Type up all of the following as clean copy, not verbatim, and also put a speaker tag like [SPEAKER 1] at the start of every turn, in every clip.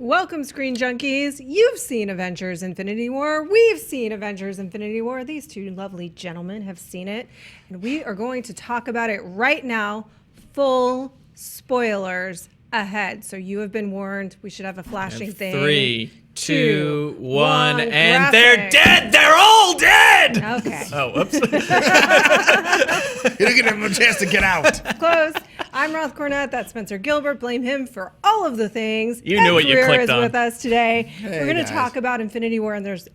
[SPEAKER 1] Welcome, Screen Junkies. You've seen Avengers Infinity War. We've seen Avengers Infinity War. These two lovely gentlemen have seen it. And we are going to talk about it right now. Full spoilers ahead. So you have been warned. We should have a flashing thing.
[SPEAKER 2] 3, 2, 1, and
[SPEAKER 1] graphic.
[SPEAKER 2] they're dead! They're all dead!
[SPEAKER 1] Okay.
[SPEAKER 2] Oh, whoops.
[SPEAKER 3] You didn't give him a chance to get out.
[SPEAKER 1] Close. I'm Roth, Cornet. That's Spencer Gilbert. Blame him for all of the things.
[SPEAKER 2] You knew what you
[SPEAKER 1] Greer
[SPEAKER 2] clicked
[SPEAKER 1] is
[SPEAKER 2] on.
[SPEAKER 1] with us today.
[SPEAKER 3] Hey,
[SPEAKER 1] We're going to
[SPEAKER 3] guys.
[SPEAKER 1] talk about Infinity War, and there's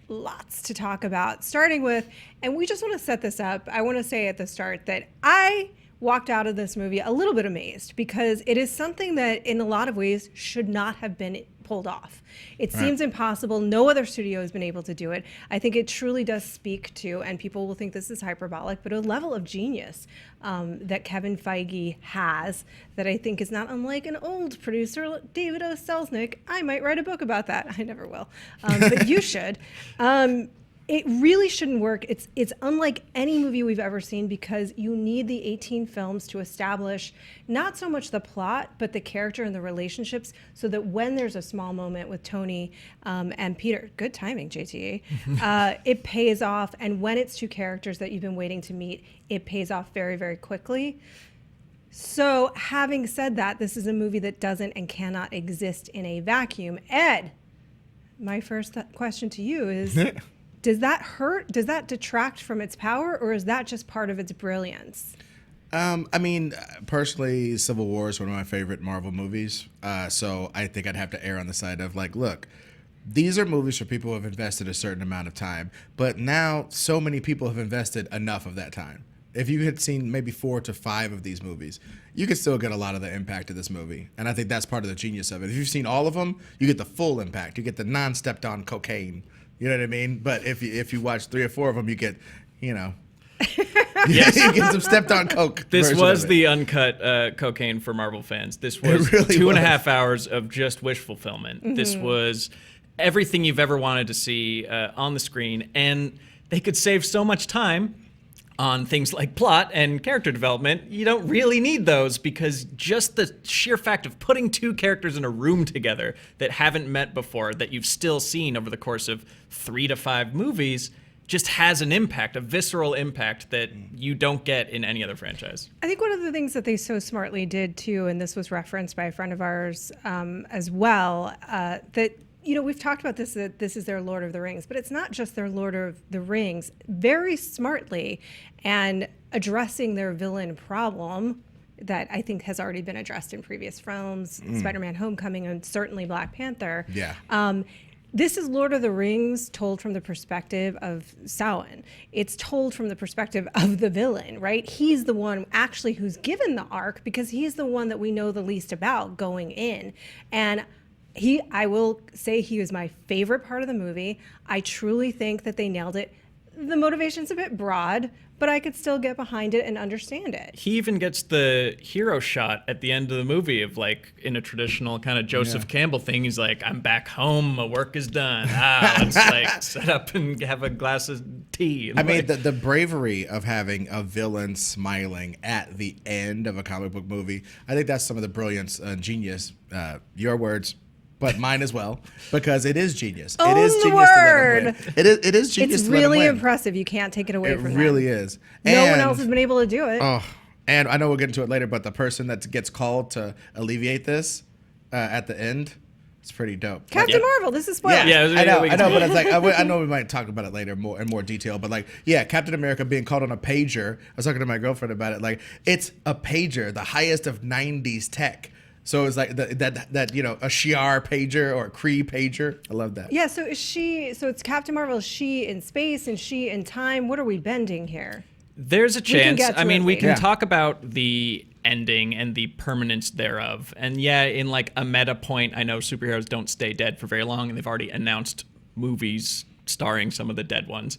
[SPEAKER 1] lots to talk about. Starting with, and we just want to set this up. I want to say at the start that I walked out of this movie a little bit amazed because it is something that, in a lot of ways, should not have been pulled off. It seems impossible. No other studio has been able to do it. I think it truly does speak to, and people will think this is hyperbolic, but a level of genius that Kevin Feige has that I think is not unlike an old producer, David O. Selznick. I might write a book about that. I never will, but you should. It really shouldn't work. It's unlike any movie we've ever seen because you need the 18 films to establish not so much the plot, but the character and the relationships so that when there's a small moment with Tony and Peter, good timing, JTA, it pays off. And when it's two characters that you've been waiting to meet, it pays off very, very quickly. So having said that, this is a movie that doesn't and cannot exist in a vacuum. Ed, my first question to you is... Does that hurt? Does that detract from its power, or is that just part of its brilliance?
[SPEAKER 3] I mean, personally, Civil War is one of my favorite Marvel movies. So I think I'd have to err on the side of like, look, these are movies for people who have invested a certain amount of time. But now so many people have invested enough of that time. If you had seen maybe 4 to 5 of these movies, you could still get a lot of the impact of this movie. And I think that's part of the genius of it. If you've seen all of them, you get the full impact. You get the non-stepped on cocaine. You know what I mean? But if you watch 3 or 4 of them, you get,
[SPEAKER 2] Yes.
[SPEAKER 3] you get some stepped on coke.
[SPEAKER 2] This
[SPEAKER 3] version
[SPEAKER 2] was
[SPEAKER 3] of it.
[SPEAKER 2] the uncut cocaine for Marvel fans. This was
[SPEAKER 3] really
[SPEAKER 2] 2.5 hours of just wish fulfillment. This was everything you've ever wanted to see on the screen. And they could save so much time on things like plot and character development. You don't really need those because just the sheer fact of putting 2 characters in a room together that haven't met before, that you've still seen over the course of 3 to 5 movies, just has an impact, a visceral impact that you don't get in any other franchise.
[SPEAKER 1] I think one of the things that they so smartly did too, and this was referenced by a friend of ours as well, that we've talked about this, that this is their Lord of the Rings, but it's not just their Lord of the Rings. Very smartly and addressing their villain problem that I think has already been addressed in previous films, Spider-Man Homecoming and certainly Black Panther.
[SPEAKER 3] Yeah.
[SPEAKER 1] This is Lord of the Rings told from the perspective of Samhain. It's told from the perspective of the villain, right? He's the one actually who's given the arc because he's the one that we know the least about going in. And I will say he was my favorite part of the movie. I truly think that they nailed it. The motivation's a bit broad, but I could still get behind it and understand it.
[SPEAKER 2] He even gets the hero shot at the end of the movie of like in a traditional kind of Joseph Campbell thing. He's like, I'm back home. My work is done. Let's like set up and have a glass of tea.
[SPEAKER 3] I mean, the bravery of having a villain smiling at the end of a comic book movie, I think that's some of the brilliance and genius. Your words. But mine as well, because it is genius.
[SPEAKER 1] Own
[SPEAKER 3] it is
[SPEAKER 1] the
[SPEAKER 3] genius to let
[SPEAKER 1] word.
[SPEAKER 3] him win. It is genius
[SPEAKER 1] It's
[SPEAKER 3] to let him
[SPEAKER 1] really
[SPEAKER 3] win.
[SPEAKER 1] impressive. You can't take it away
[SPEAKER 3] It
[SPEAKER 1] from
[SPEAKER 3] really
[SPEAKER 1] them.
[SPEAKER 3] is.
[SPEAKER 1] No one
[SPEAKER 3] And-
[SPEAKER 1] else has been able to do it.
[SPEAKER 3] Oh, and I know we'll get into it later, but the person that gets called to alleviate this at the end, it's pretty dope.
[SPEAKER 1] Captain Marvel, this is spoilers.
[SPEAKER 2] Yeah,
[SPEAKER 3] I know,
[SPEAKER 2] we can-
[SPEAKER 3] but it's like I know we might talk about it later in more detail, but like, yeah, Captain America being called on a pager. I was talking to my girlfriend about it. Like, it's a pager, the highest of '90s tech. So it's like that a Shi'ar pager or a Kree pager. I love that.
[SPEAKER 1] Yeah, so it's Captain Marvel, is she in space and she in time? What are we bending here?
[SPEAKER 2] There's a
[SPEAKER 1] can
[SPEAKER 2] chance.
[SPEAKER 1] get to
[SPEAKER 2] I mean,
[SPEAKER 1] it
[SPEAKER 2] we
[SPEAKER 1] later.
[SPEAKER 2] can
[SPEAKER 3] Yeah.
[SPEAKER 2] talk about the ending and the permanence thereof. And yeah, in like a meta point, I know superheroes don't stay dead for very long, and they've already announced movies starring some of the dead ones.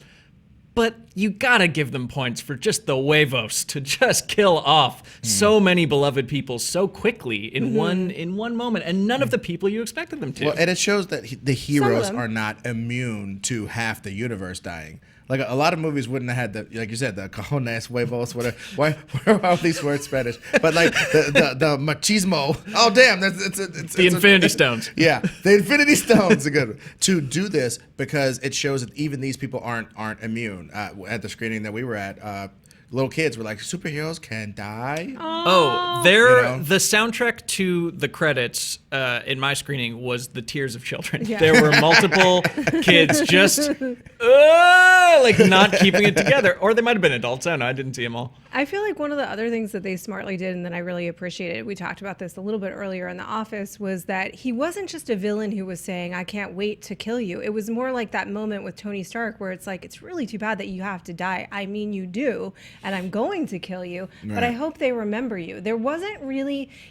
[SPEAKER 2] But you gotta give them points for just the huevos to just kill off so many beloved people so quickly in one moment, and none of the people you expected them to.
[SPEAKER 3] Well, and it shows that the heroes
[SPEAKER 1] them.
[SPEAKER 3] are not immune to half the universe dying. Like a lot of movies wouldn't have had the, like you said, the cojones, huevos, whatever. Why are all these words Spanish? But like the machismo. Oh damn, it's
[SPEAKER 2] The Infinity Stones.
[SPEAKER 3] Yeah, the Infinity Stones are good to do this because it shows that even these people aren't immune. At the screening that we were at, little kids were like, superheroes can die.
[SPEAKER 2] Oh, the soundtrack to the credits in my screening was the tears of children.
[SPEAKER 1] Yeah.
[SPEAKER 2] There were multiple kids just like not keeping it together, or they might have been adults. I don't know. I didn't see them all.
[SPEAKER 1] I feel like one of the other things that they smartly did, and that I really appreciated, we talked about this a little bit earlier in The Office, was that he wasn't just a villain who was saying, I can't wait to kill you. It was more like that moment with Tony Stark where it's like, it's really too bad that you have to die. I mean, you do, and I'm going to kill you, but I hope they remember you.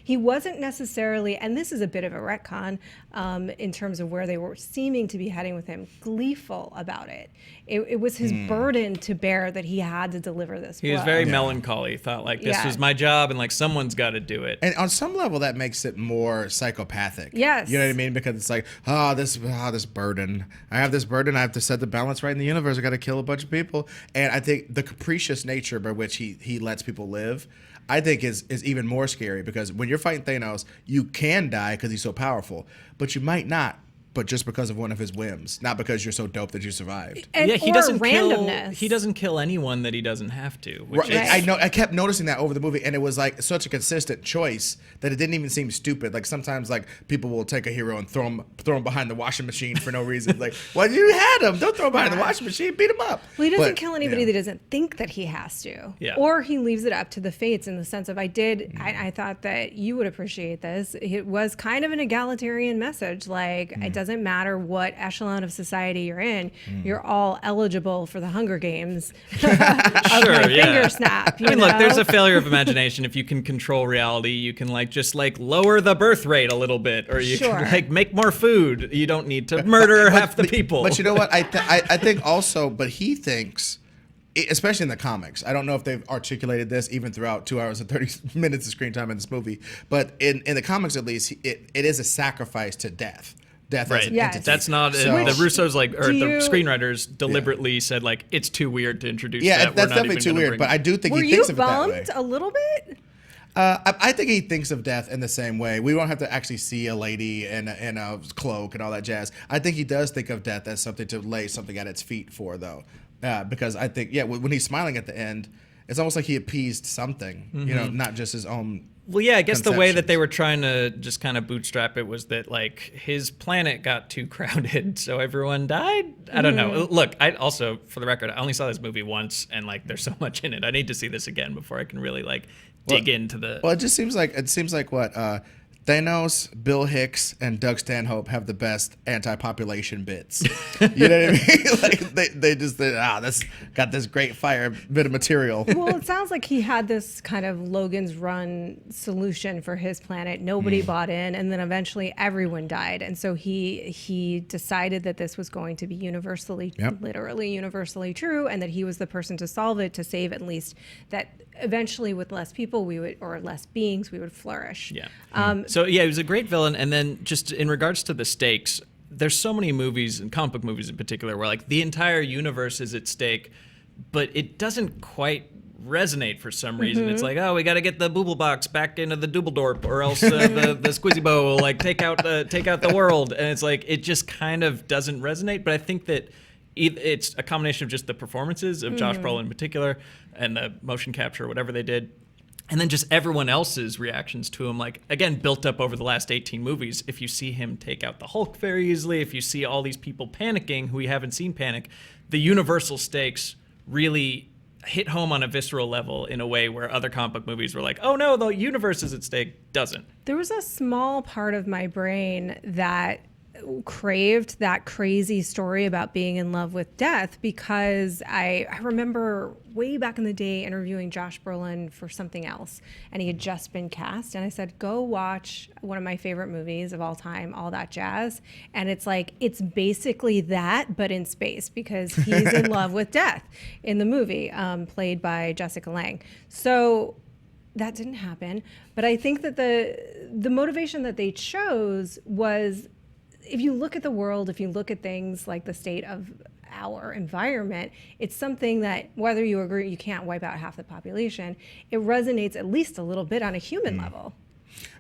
[SPEAKER 1] He wasn't necessarily, and this is a bit of a retcon in terms of where they were seeming to be heading with him, gleeful about it. It was his burden to bear that he had to deliver this.
[SPEAKER 2] He was very melancholy. Thought like this was my job, and like someone's got to do it.
[SPEAKER 3] And on some level, that makes it more psychopathic.
[SPEAKER 1] Yes,
[SPEAKER 3] you know what I mean, because it's like, this burden. I have this burden. I have to set the balance right in the universe. I got to kill a bunch of people. And I think the capricious nature by which he lets people live, I think is even more scary, because when you're fighting Thanos, you can die because he's so powerful, but you might not. But just because of one of his whims, not because you're so dope that you survived.
[SPEAKER 2] He doesn't kill anyone that he doesn't have to. Which is,
[SPEAKER 3] I know. I kept noticing that over the movie, and it was like such a consistent choice that it didn't even seem stupid. Like sometimes, like people will take a hero and throw him behind the washing machine for no reason. Like, well, you had him. Don't throw him behind the washing machine. Beat him up.
[SPEAKER 1] Well, he doesn't kill anybody that doesn't think that he has to.
[SPEAKER 2] Yeah.
[SPEAKER 1] Or he leaves it up to the fates in the sense of, I thought that you would appreciate this. It was kind of an egalitarian message. Like, it doesn't matter what echelon of society you're in, you're all eligible for the Hunger Games. Finger snap.
[SPEAKER 2] I mean, look, there's a failure of imagination. If you can control reality, you can just lower the birth rate a little bit, or you can make more food. You don't need to murder half the people.
[SPEAKER 3] But you know what? I think also, but he thinks, especially in the comics, I don't know if they've articulated this even throughout 2 hours and 30 minutes of screen time in this movie, but in the comics at least, it is a sacrifice to death. As an entity.
[SPEAKER 2] That's not the Russos the screenwriters deliberately said it's too weird to introduce.
[SPEAKER 3] That's definitely too weird. But I do think he thinks of it that way.
[SPEAKER 1] Were you bummed a little bit?
[SPEAKER 3] I think he thinks of death in the same way. We won't have to actually see a lady in a cloak and all that jazz. I think he does think of death as something to lay something at its feet for, though, because I think when he's smiling at the end, it's almost like he appeased something. Not just his own.
[SPEAKER 2] Well, yeah, I guess the way that they were trying to just kind of bootstrap it was that his planet got too crowded, so everyone died. I don't know. Look, I also, for the record, I only saw this movie once, and there's so much in it. I need to see this again before I can really dig into the.
[SPEAKER 3] Well, it seems like what Thanos, Bill Hicks, and Doug Stanhope have the best anti-population bits. You know what I mean? They just this got this great fire bit of material.
[SPEAKER 1] Well, it sounds like he had this kind of Logan's Run solution for his planet. Nobody bought in, and then eventually everyone died. And so he decided that this was going to be literally universally true, and that he was the person to solve it, to save at least that eventually with less people less beings we would flourish.
[SPEAKER 2] Yeah. So he was a great villain. And then just in regards to the stakes, there's so many movies, and comic book movies in particular, where the entire universe is at stake, but it doesn't quite resonate for some reason. It's we got to get the booble box back into the doobledorp, or else the squizzy bow will take out the world. And it's it just kind of doesn't resonate. But I think that it's a combination of just the performances of Josh Brolin in particular, and the motion capture, whatever they did, and then just everyone else's reactions to him, again, built up over the last 18 movies. If you see him take out the Hulk very easily, if you see all these people panicking who we haven't seen panic, the universal stakes really hit home on a visceral level in a way where other comic book movies were oh no, the universe is at stake. Doesn't.
[SPEAKER 1] There was a small part of my brain that craved that crazy story about being in love with death, because I remember way back in the day interviewing Josh Brolin for something else, and he had just been cast, and I said, go watch one of my favorite movies of all time, All That Jazz. And it's basically that, but in space, because he's in love with death in the movie, played by Jessica Lange. So that didn't happen, but I think that the motivation that they chose was, if you look at the world, if you look at things like the state of our environment, it's something that, whether you agree you can't wipe out half the population, it resonates at least a little bit on a human level.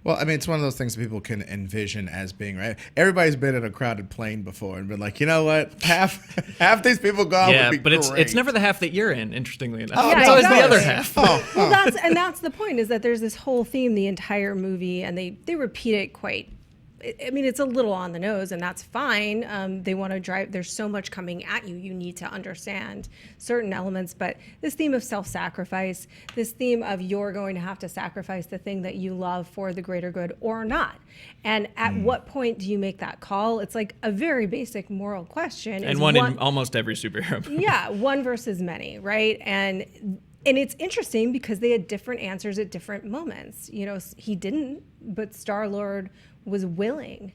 [SPEAKER 3] Well, I mean, it's one of those things that people can envision as being, right. Everybody's been in a crowded plane before and been like, you know what, half these people gone would be
[SPEAKER 2] but
[SPEAKER 3] great.
[SPEAKER 2] it's never the half that you're in, interestingly enough.
[SPEAKER 1] Yeah,
[SPEAKER 2] It's always the
[SPEAKER 1] exactly.
[SPEAKER 2] other half.
[SPEAKER 1] Well, that's the point, is that there's this whole theme the entire movie, and they repeat it quite. I mean, it's a little on the nose, and that's fine. They want to drive. There's so much coming at you. You need to understand certain elements. But this theme of self-sacrifice, this theme of you're going to have to sacrifice the thing that you love for the greater good or not. And at what point do you make that call? It's like a very basic moral question.
[SPEAKER 2] And one in almost every superhero movie.
[SPEAKER 1] Yeah, one versus many, right? And it's interesting because they had different answers at different moments. You know, he didn't, but Star-Lord was willing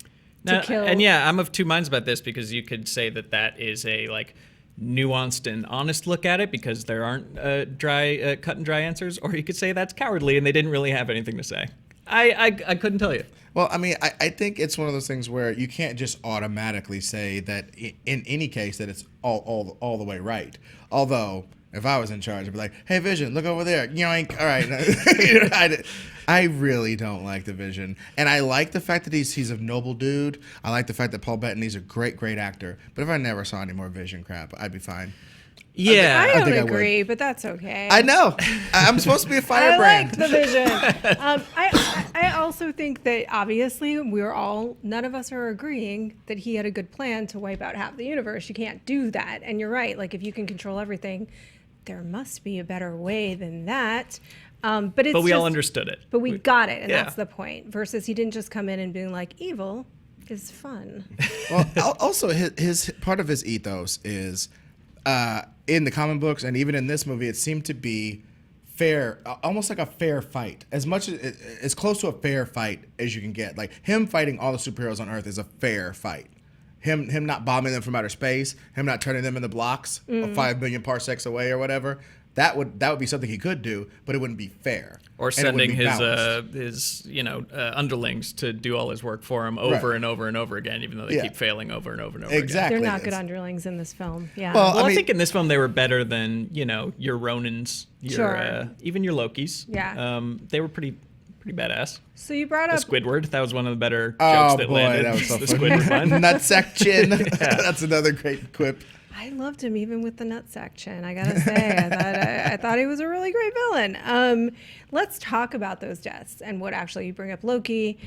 [SPEAKER 1] to kill.
[SPEAKER 2] And yeah, I'm of two minds about this, because you could say that is a like nuanced and honest look at it, because there aren't cut and dry answers, or you could say that's cowardly and they didn't really have anything to say. I couldn't tell you.
[SPEAKER 3] Well, I mean, I think it's one of those things where you can't just automatically say that in any case that it's all the way right. Although, if I was in charge, I'd be like, hey, Vision, look over there. Yoink. All right. I really don't like the Vision. And I like the fact that he's a noble dude. I like the fact that Paul Bettany's a great actor. But if I never saw any more Vision crap, I'd be fine.
[SPEAKER 2] Yeah.
[SPEAKER 1] I don't
[SPEAKER 3] think I
[SPEAKER 1] agree, but that's okay.
[SPEAKER 3] I know. I'm supposed to be a firebrand.
[SPEAKER 1] I like the Vision. I also think that obviously none of us are agreeing that he had a good plan to wipe out half the universe. You can't do that. And you're right. Like, if you can control everything, there must be a better way than that. But we
[SPEAKER 2] all understood it.
[SPEAKER 1] But we got it, and
[SPEAKER 2] yeah.
[SPEAKER 1] that's the point. Versus he didn't just come in and being like, evil is fun.
[SPEAKER 3] Well, also his part of his ethos is in the comic books and even in this movie, it seemed to be fair, almost like a fair fight, as much as close to a fair fight as you can get. Like, him fighting all the superheroes on Earth is a fair fight. Him not bombing them from outer space, him not turning them into blocks 5 million parsecs away or whatever. That would be something he could do, but it wouldn't be fair.
[SPEAKER 2] Or sending his underlings to do all his work for him over and over and over again, even though they keep failing over and over and over
[SPEAKER 3] exactly.
[SPEAKER 2] again.
[SPEAKER 1] They're not good underlings in this film. Yeah.
[SPEAKER 3] Well,
[SPEAKER 2] I think in this film they were better than, your Ronins, even your Lokis.
[SPEAKER 1] Yeah.
[SPEAKER 2] They were pretty badass.
[SPEAKER 1] So you brought up
[SPEAKER 2] Squidward. That was one of the better jokes that landed.
[SPEAKER 3] That was so
[SPEAKER 2] the
[SPEAKER 3] funny.
[SPEAKER 2] Squidward one.
[SPEAKER 3] Nutsack chin. That's another great quip.
[SPEAKER 1] I loved him even with the nutsack chin. I gotta say, I thought he was a really great villain. Let's talk about those deaths and what actually you bring up Loki.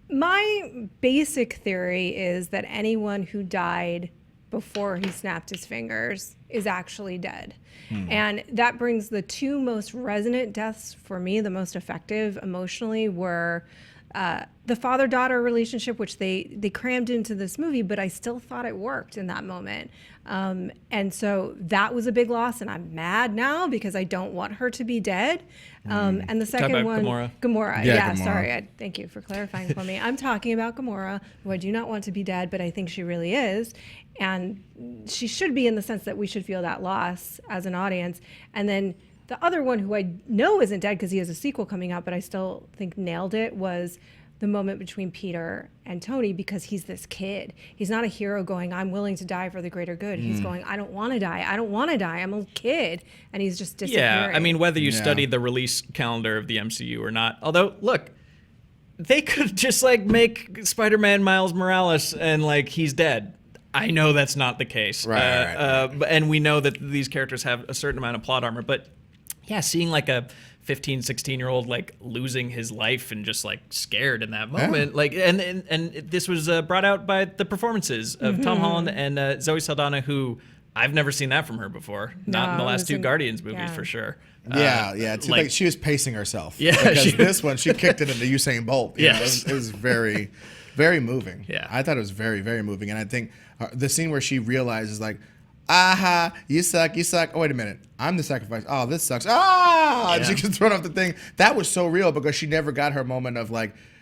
[SPEAKER 1] My basic theory is that anyone who died before he snapped his fingers is actually dead. And that brings the two most resonant deaths for me, the most effective emotionally, were the father-daughter relationship, which they crammed into this movie, but I still thought it worked in that moment. And so that was a big loss, and I'm mad now because I don't want her to be dead. And the second one, Gamora. Yeah,
[SPEAKER 3] Gamora.
[SPEAKER 1] Sorry. Thank you for clarifying for me. I'm talking about Gamora, who I do not want to be dead, but I think she really is. And she should be, in the sense that we should feel that loss as an audience. And then the other one, who I know isn't dead because he has a sequel coming out, but I still think nailed it, was the moment between Peter and Tony, because he's this kid. He's not a hero going, I'm willing to die for the greater good. He's going, I don't want to die. I don't want to die. I'm a kid. And he's just disappearing.
[SPEAKER 2] Yeah, I mean, whether you study the release calendar of the MCU or not, although, look, they could just, make Spider-Man Miles Morales and, he's dead. I know that's not the case.
[SPEAKER 3] Right.
[SPEAKER 2] And we know that these characters have a certain amount of plot armor, but yeah, seeing a 15, 16-year-old losing his life and just scared in that moment, and this was brought out by the performances of Tom Holland and Zoe Saldana, who I've never seen that from her before. Not in the last two Guardians movies for sure.
[SPEAKER 3] It's like she was pacing herself.
[SPEAKER 2] Yeah,
[SPEAKER 3] because this one she kicked it into Usain Bolt.
[SPEAKER 2] Yes.
[SPEAKER 3] It was very, very moving.
[SPEAKER 2] Yeah,
[SPEAKER 3] I thought it was very, very moving, and I think the scene where she realizes aha, you suck. Oh, wait a minute. I'm the sacrifice. Oh, this sucks. And she gets thrown off the thing. That was so real because she never got her moment of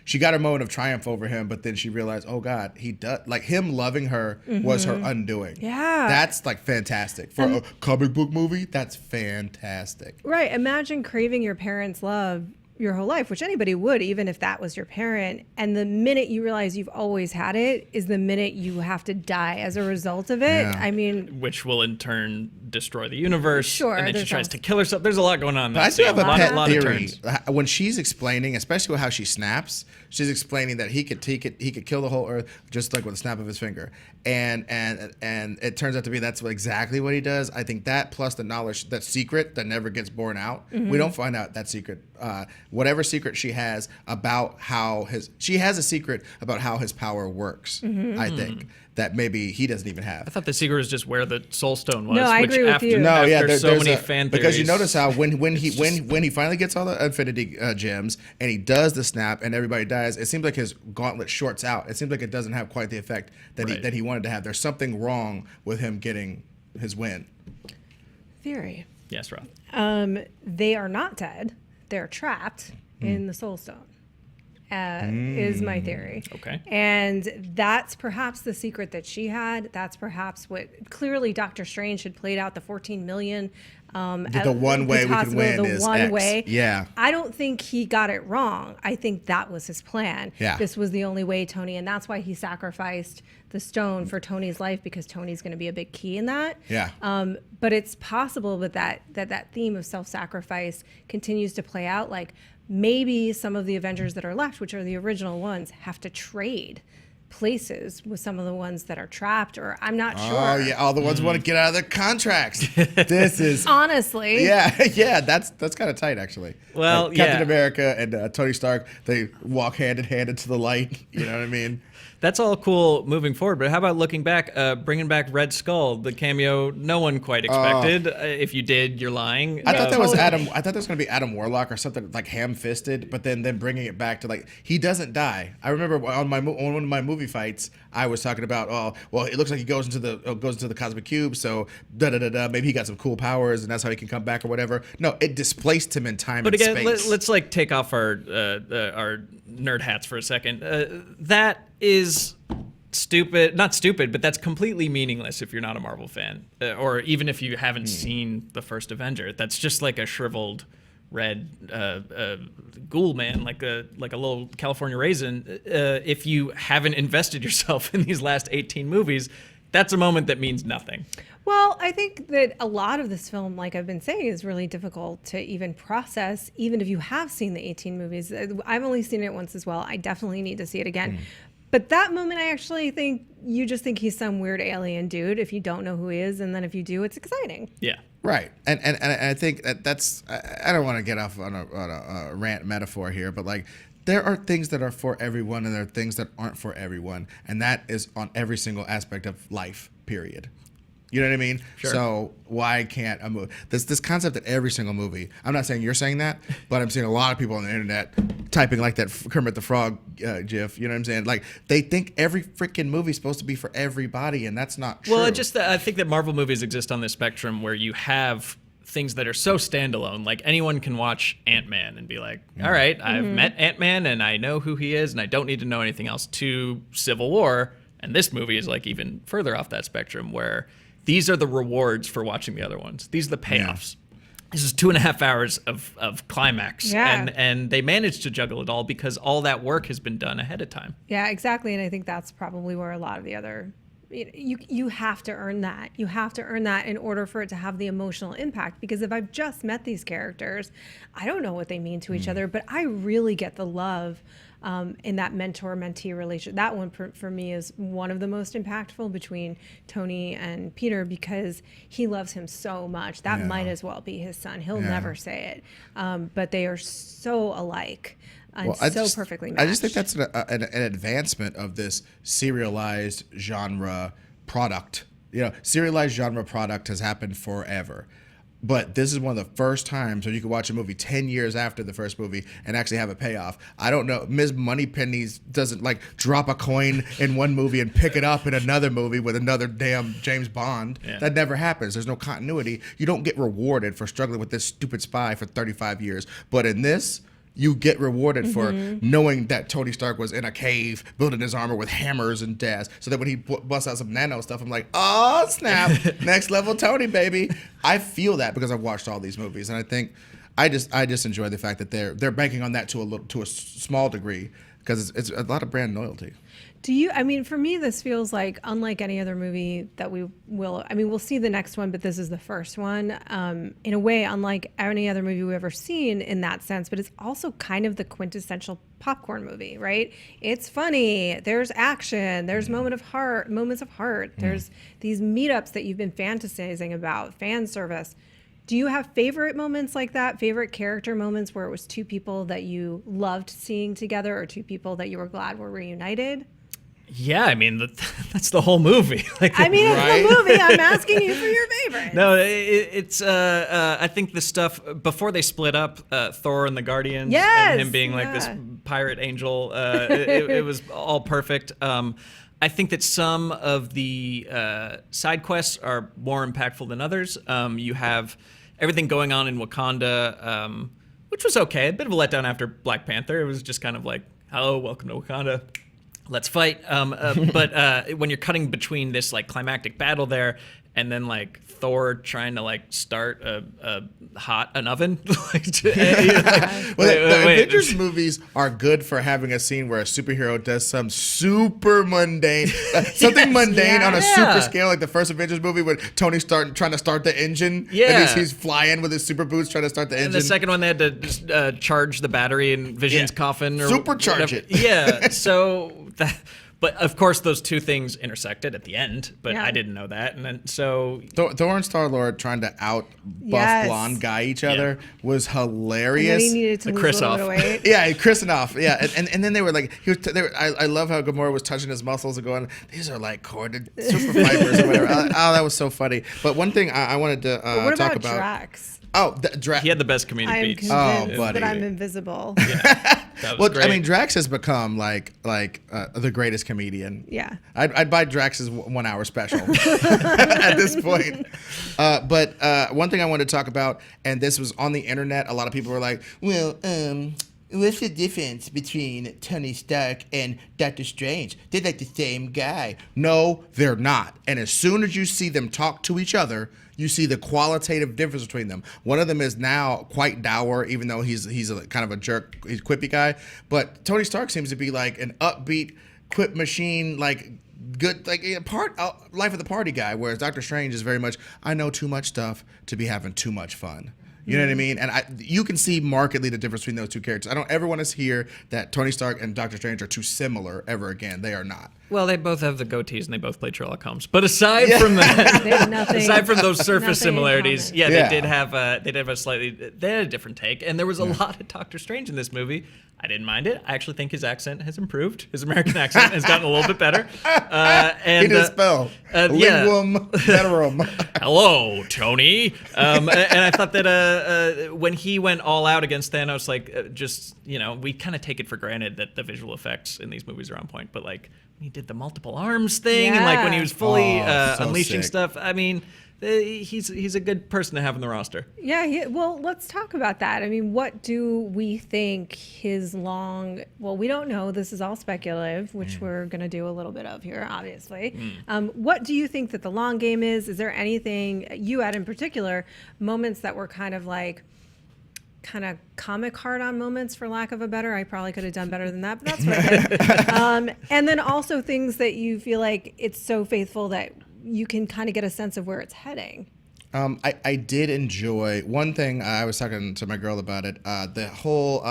[SPEAKER 3] she got her moment of triumph over him, but then she realized, oh God, he does. Him loving her was her undoing.
[SPEAKER 1] Yeah.
[SPEAKER 3] That's fantastic. For a comic book movie, that's fantastic.
[SPEAKER 1] Right. Imagine craving your parents' love your whole life, which anybody would, even if that was your parent. And the minute you realize you've always had it is the minute you have to die as a result of it.
[SPEAKER 3] Yeah.
[SPEAKER 1] I mean,
[SPEAKER 2] Which will in turn destroy the universe.
[SPEAKER 1] Sure,
[SPEAKER 2] And then she
[SPEAKER 1] there's
[SPEAKER 2] tries
[SPEAKER 1] also-
[SPEAKER 2] to kill herself. There's a lot going on in
[SPEAKER 3] But
[SPEAKER 2] that
[SPEAKER 3] I still
[SPEAKER 2] scene.
[SPEAKER 3] have a pet
[SPEAKER 2] lot of
[SPEAKER 3] theory.
[SPEAKER 2] turns.
[SPEAKER 3] When she's explaining, especially with how she snaps, she's explaining that he could kill the whole earth just like with a snap of his finger, and it turns out to be that's exactly what he does. I think that plus the knowledge, that secret that never gets borne out. We don't find out that secret. Whatever secret she has about she has a secret about how his power works. I think that maybe he doesn't even have.
[SPEAKER 2] I thought the secret was just where the Soul Stone was.
[SPEAKER 1] No, I
[SPEAKER 2] which
[SPEAKER 1] agree with
[SPEAKER 2] after,
[SPEAKER 1] you.
[SPEAKER 3] No,
[SPEAKER 2] after
[SPEAKER 3] yeah,
[SPEAKER 2] so
[SPEAKER 3] there's
[SPEAKER 2] many fan theories.
[SPEAKER 3] because you notice how when he finally gets all the Infinity Gems and he does the snap and everybody dies, it seems like his gauntlet shorts out. It seems like it doesn't have quite the effect that he wanted to have. There's something wrong with him getting his win.
[SPEAKER 1] theory.
[SPEAKER 2] Yes, Roth.
[SPEAKER 1] They are not dead. They're trapped in the Soul Stone. Is my theory.
[SPEAKER 2] Okay.
[SPEAKER 1] And that's perhaps the secret that she had. That's perhaps what clearly Doctor Strange had played out the 14 million.
[SPEAKER 3] The one way we can win is X. Yeah.
[SPEAKER 1] I don't think he got it wrong. I think that was his plan.
[SPEAKER 3] Yeah.
[SPEAKER 1] This was the only way, Tony, and that's why he sacrificed the stone for Tony's life, because Tony's going to be a big key in that.
[SPEAKER 3] Yeah.
[SPEAKER 1] But it's possible that theme of self-sacrifice continues to play out. Like maybe some of the Avengers that are left, which are the original ones, have to trade places with some of the ones that are trapped, or I'm not sure.
[SPEAKER 3] Oh yeah, all the ones who want to get out of their contracts. This is
[SPEAKER 1] Honestly.
[SPEAKER 3] yeah. That's kind of tight actually.
[SPEAKER 2] Well,
[SPEAKER 3] like Captain
[SPEAKER 2] yeah.
[SPEAKER 3] America and Tony Stark, they walk hand in hand into the light. You know what I mean?
[SPEAKER 2] That's all cool moving forward, but how about looking back, bringing back Red Skull, the cameo no one quite expected. If you did, you're lying.
[SPEAKER 3] I thought that was
[SPEAKER 1] totally.
[SPEAKER 3] Adam. I thought that was gonna be Adam Warlock or something like ham-fisted, but then bringing it back to like he doesn't die. I remember on one of my movie fights, I was talking about it looks like he goes into the cosmic cube, so maybe he got some cool powers and that's how he can come back or whatever. No, it displaced him in time
[SPEAKER 2] But
[SPEAKER 3] and
[SPEAKER 2] again,
[SPEAKER 3] space.
[SPEAKER 2] let's like take off our nerd hats for a second. That is not stupid, but that's completely meaningless if you're not a Marvel fan, or even if you haven't seen the first Avenger. That's just like a shriveled red ghoul man, like a little California raisin. If you haven't invested yourself in these last 18 movies, that's a moment that means nothing.
[SPEAKER 1] Well, I think that a lot of this film, like I've been saying, is really difficult to even process, even if you have seen the 18 movies. I've only seen it once as well. I definitely need to see it again. But that moment, I actually think you just think he's some weird alien dude if you don't know who he is. And then if you do, it's exciting.
[SPEAKER 2] Yeah.
[SPEAKER 3] Right, and I think that's I don't want to get off on a rant metaphor here, but like there are things that are for everyone and there are things that aren't for everyone, and that is on every single aspect of life. Period. You know what I mean?
[SPEAKER 2] Sure.
[SPEAKER 3] So why can't a movie? This concept that every single movie. I'm not saying you're saying that, but I'm seeing a lot of people on the internet typing like that Kermit the Frog gif. You know what I'm saying? Like they think every freaking movie is supposed to be for everybody, and that's not true.
[SPEAKER 2] Well, I think that Marvel movies exist on this spectrum where you have things that are so standalone. Like anyone can watch Ant-Man and be like, all right, I've met Ant-Man and I know who he is and I don't need to know anything else, to Civil War. And this movie is like even further off that spectrum where these are the rewards for watching the other ones. These are the payoffs. This is 2.5 hours of climax.
[SPEAKER 1] Yeah.
[SPEAKER 2] And they managed to juggle it all because all that work has been done ahead of time.
[SPEAKER 1] Yeah, exactly. And I think that's probably where a lot of the other, you have to earn that. You have to earn that in order for it to have the emotional impact. Because if I've just met these characters, I don't know what they mean to each other, but I really get the love in that mentor-mentee relationship. That one for me is one of the most impactful between Tony and Peter, because he loves him so much. That might as well be his son. He'll never say it. But they are so alike. And perfectly matched.
[SPEAKER 3] I just think that's an advancement of this serialized genre product. You know, serialized genre product has happened forever. But this is one of the first times where you can watch a movie 10 years after the first movie and actually have a payoff. I don't know. Ms. Moneypenny doesn't like drop a coin in one movie and pick it up in another movie with another damn James Bond. Yeah. That never happens. There's no continuity. You don't get rewarded for struggling with this stupid spy for 35 years. But in this, you get rewarded for knowing that Tony Stark was in a cave building his armor with hammers and dash. So that when he busts out some nano stuff, I'm like, oh, snap. Next level Tony, baby. I feel that because I've watched all these movies. And I think I just enjoy the fact that they're banking on that to a small degree because it's a lot of brand loyalty.
[SPEAKER 1] I mean, for me, this feels like unlike any other movie that we'll see the next one, but this is the first one. In a way, unlike any other movie we've ever seen in that sense, but it's also kind of the quintessential popcorn movie, right? It's funny. There's action. There's moments of heart. There's these meetups that you've been fantasizing about, fan service. Do you have favorite moments like that? Favorite character moments where it was two people that you loved seeing together or two people that you were glad were reunited?
[SPEAKER 2] Yeah, I mean, that's the whole movie.
[SPEAKER 1] It's the movie. I'm asking you for your favorite.
[SPEAKER 2] No, it's I think the stuff before they split up, Thor and the Guardians, and him being like this pirate angel, it was all perfect. I think that some of the side quests are more impactful than others. You have everything going on in Wakanda, which was okay. A bit of a letdown after Black Panther. It was just kind of like, hello, welcome to Wakanda. Let's fight. But when you're cutting between this like climactic battle there, and then like Thor trying to like start an oven.
[SPEAKER 3] Avengers movies are good for having a scene where a superhero does some super mundane, something mundane on a super scale, like the first Avengers movie when Tony trying to start the engine.
[SPEAKER 2] Yeah,
[SPEAKER 3] and he's flying with his super boots trying to start the engine.
[SPEAKER 2] And the second one they had to just, charge the battery in Vision's coffin or
[SPEAKER 3] supercharge it.
[SPEAKER 2] Yeah, so that. But of course, those two things intersected at the end. But I didn't know that, and then so
[SPEAKER 3] Thor and Star-Lord trying to out buff blonde guy each other was hilarious.
[SPEAKER 1] And then he needed to lose
[SPEAKER 2] Chris
[SPEAKER 1] a
[SPEAKER 2] off.
[SPEAKER 1] little bit of weight.
[SPEAKER 3] Yeah, chrising off. Yeah, and then they were like, I love how Gamora was touching his muscles and going, these are like corded super fibers or whatever. That was so funny. But one thing I wanted to talk about.
[SPEAKER 1] Drax?
[SPEAKER 3] Oh,
[SPEAKER 2] he had the best comedic
[SPEAKER 1] I'm
[SPEAKER 2] beats.
[SPEAKER 1] convinced
[SPEAKER 3] buddy.
[SPEAKER 1] that I'm invisible.
[SPEAKER 2] That was great.
[SPEAKER 3] I mean, Drax has become like the greatest comedian.
[SPEAKER 1] Yeah.
[SPEAKER 3] I'd buy Drax's 1 hour special at this point. But one thing I wanted to talk about, and this was on the internet, a lot of people were like, well, what's the difference between Tony Stark and Doctor Strange? They're like the same guy. No, they're not. And as soon as you see them talk to each other, you see the qualitative difference between them. One of them is now quite dour, even though he's a kind of a jerk, he's a quippy guy. But Tony Stark seems to be like an upbeat, quip machine, like good, like life of the party guy. Whereas Doctor Strange is very much, I know too much stuff to be having too much fun. You know what I mean? And you can see markedly the difference between those two characters. I don't ever want to hear that Tony Stark and Doctor Strange are too similar ever again. They are not.
[SPEAKER 2] Well, they both have the goatees and they both play Sherlock Holmes. But aside from that, aside from those surface similarities, they did have a different take. And there was a lot of Doctor Strange in this movie. I didn't mind it. I actually think his accent has improved. His American accent has gotten a little bit better. And
[SPEAKER 3] he did a spell. Linguum veterum.
[SPEAKER 2] Hello, Tony. And I thought that when he went all out against Thanos, we kind of take it for granted that the visual effects in these movies are on point. But like when he did the multiple arms thing, and like when he was fully unleashing stuff, I mean. He's a good person to have in the roster.
[SPEAKER 1] Yeah, well, let's talk about that. I mean, what do we think well, we don't know. This is all speculative, which we're going to do a little bit of here, obviously. What do you think that the long game is? Is there anything you had in particular, moments that were kind of comic hard-on moments, for lack of a better? I probably could have done better than that, but that's what I did. And then also things that you feel like it's so faithful that you can kind of get a sense of where it's heading.
[SPEAKER 3] I did enjoy one thing. I was talking to my girl about it. The whole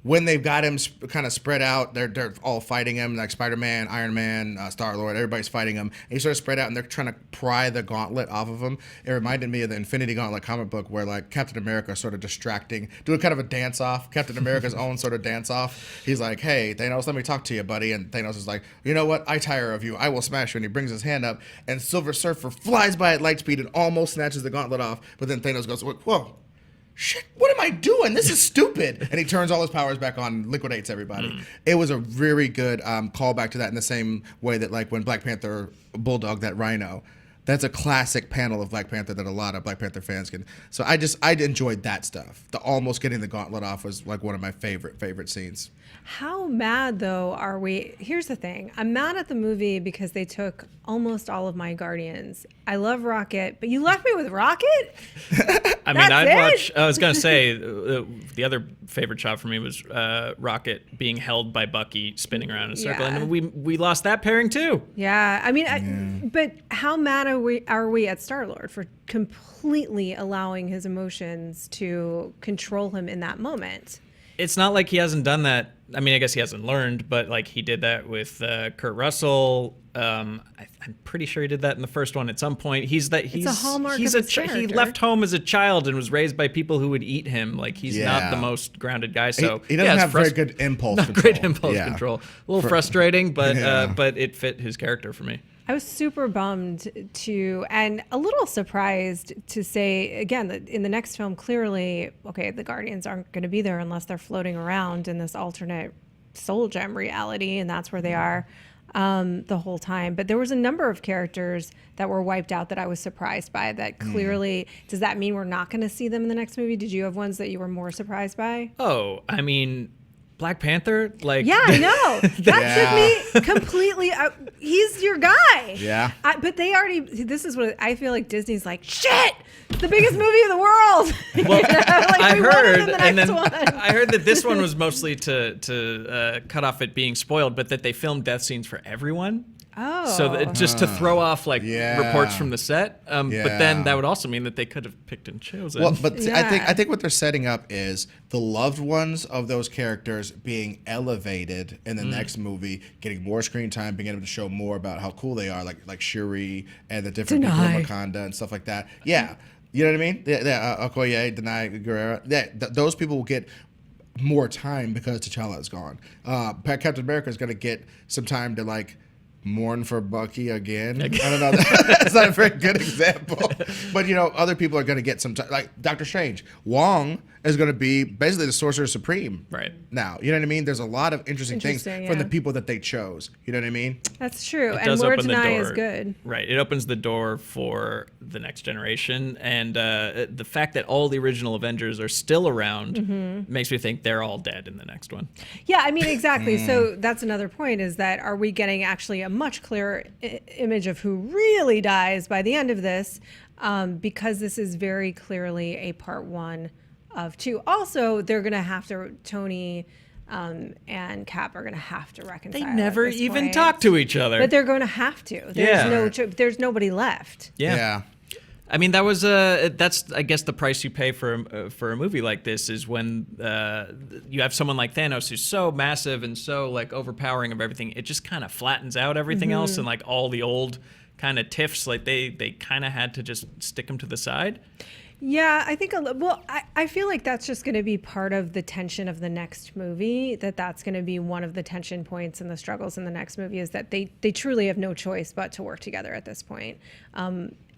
[SPEAKER 3] when they've got him kind of spread out, they're all fighting him, like Spider-Man, Iron Man, Star-Lord, everybody's fighting him. And he's sort of spread out, and they're trying to pry the gauntlet off of him. It reminded me of the Infinity Gauntlet comic book where like Captain America sort of distracting, doing kind of a dance-off, Captain America's own sort of dance-off. He's like, hey, Thanos, let me talk to you, buddy. And Thanos is like, you know what? I tire of you. I will smash you. And he brings his hand up, and Silver Surfer flies by at light speed and almost snatches the gauntlet off. But then Thanos goes, whoa. Shit, what am I doing? This is stupid. And he turns all his powers back on, liquidates everybody. It was a very good callback to that in the same way that like when Black Panther bulldogged that rhino. That's a classic panel of Black Panther that a lot of Black Panther fans can. So I enjoyed that stuff. The almost getting the gauntlet off was like one of my favorite scenes.
[SPEAKER 1] How mad though are we? Here's the thing. I'm mad at the movie because they took almost all of my Guardians. I love Rocket, but you left me with Rocket?
[SPEAKER 2] I mean, I'd watch. I was gonna say the other favorite shot for me was Rocket being held by Bucky spinning around in a circle,
[SPEAKER 1] Yeah.
[SPEAKER 2] and we lost that pairing too.
[SPEAKER 1] Yeah, I mean, but how mad are we at Star-Lord for completely allowing his emotions to control him in that moment?
[SPEAKER 2] It's not like he hasn't done that. I mean, I guess he hasn't learned, but like he did that with Kurt Russell. I'm pretty sure he did that in the first one at some point. He's
[SPEAKER 1] a hallmark of his
[SPEAKER 2] he
[SPEAKER 1] character.
[SPEAKER 2] left home as a child and was raised by people who would eat him. Like he's not the most grounded guy. So
[SPEAKER 3] he doesn't
[SPEAKER 2] it's
[SPEAKER 3] have very good impulse
[SPEAKER 2] not
[SPEAKER 3] control.
[SPEAKER 2] great impulse control. A little frustrating, but it fit his character for me.
[SPEAKER 1] I was super bummed and a little surprised to say, again, that in the next film, clearly, okay, the Guardians aren't going to be there unless they're floating around in this alternate Soul Gem reality, and that's where they are the whole time. But there was a number of characters that were wiped out that I was surprised by that clearly, does that mean we're not going to see them in the next movie? Did you have ones that you were more surprised by?
[SPEAKER 2] Oh, I mean, Black Panther, like
[SPEAKER 1] yeah, I know that took me completely. He's your guy.
[SPEAKER 3] Yeah,
[SPEAKER 1] but they already. This is what I feel like. Disney's like, shit. It's the biggest movie of the world.
[SPEAKER 2] Well,
[SPEAKER 1] like,
[SPEAKER 2] I heard,
[SPEAKER 1] and then
[SPEAKER 2] I heard that this one was mostly to cut off it being spoiled, but that they filmed death scenes for everyone.
[SPEAKER 1] Oh,
[SPEAKER 2] so that just to throw off like reports from the set, but then that would also mean that they could have picked and chosen.
[SPEAKER 3] Well, but I think what they're setting up is the loved ones of those characters being elevated in the next movie, getting more screen time, being able to show more about how cool they are, like Shuri and the different people in Wakanda and stuff like that. Yeah, you know what I mean? Okoye, Denai, Guerrero. Those people will get more time because T'Challa is gone. Captain America is going to get some time to like mourn for Bucky again. I don't know. That's not a very good example. But, you know, other people are going to get some time. Like Doctor Strange. Wong is going to be basically the Sorcerer Supreme.
[SPEAKER 2] Right.
[SPEAKER 3] Now, you know what I mean? There's a lot of interesting things from the people that they chose. You know what I mean?
[SPEAKER 1] That's true.
[SPEAKER 2] And
[SPEAKER 1] More Denai is good.
[SPEAKER 2] Right. It opens the door for the next generation. And the fact that all the original Avengers are still around makes me think they're all dead in the next one.
[SPEAKER 1] Yeah, I mean, exactly. So that's another point is that are we getting actually a much clearer image of who really dies by the end of this? Because this is very clearly a part one of two. Also, they're going to have to, Tony and Cap are going to have to reconcile.
[SPEAKER 2] They never even talk to each other.
[SPEAKER 1] But they're going to have to. There's nobody left.
[SPEAKER 2] Yeah. I mean, that was that's I guess the price you pay for a movie like this is when you have someone like Thanos who's so massive and so like overpowering of everything, it just kind of flattens out everything else, and like all the old kind of tiffs, like they kind of had to just stick them to the side.
[SPEAKER 1] Yeah, I think, I feel like that's just going to be part of the tension of the next movie, that's going to be one of the tension points and the struggles in the next movie is that they truly have no choice but to work together at this point.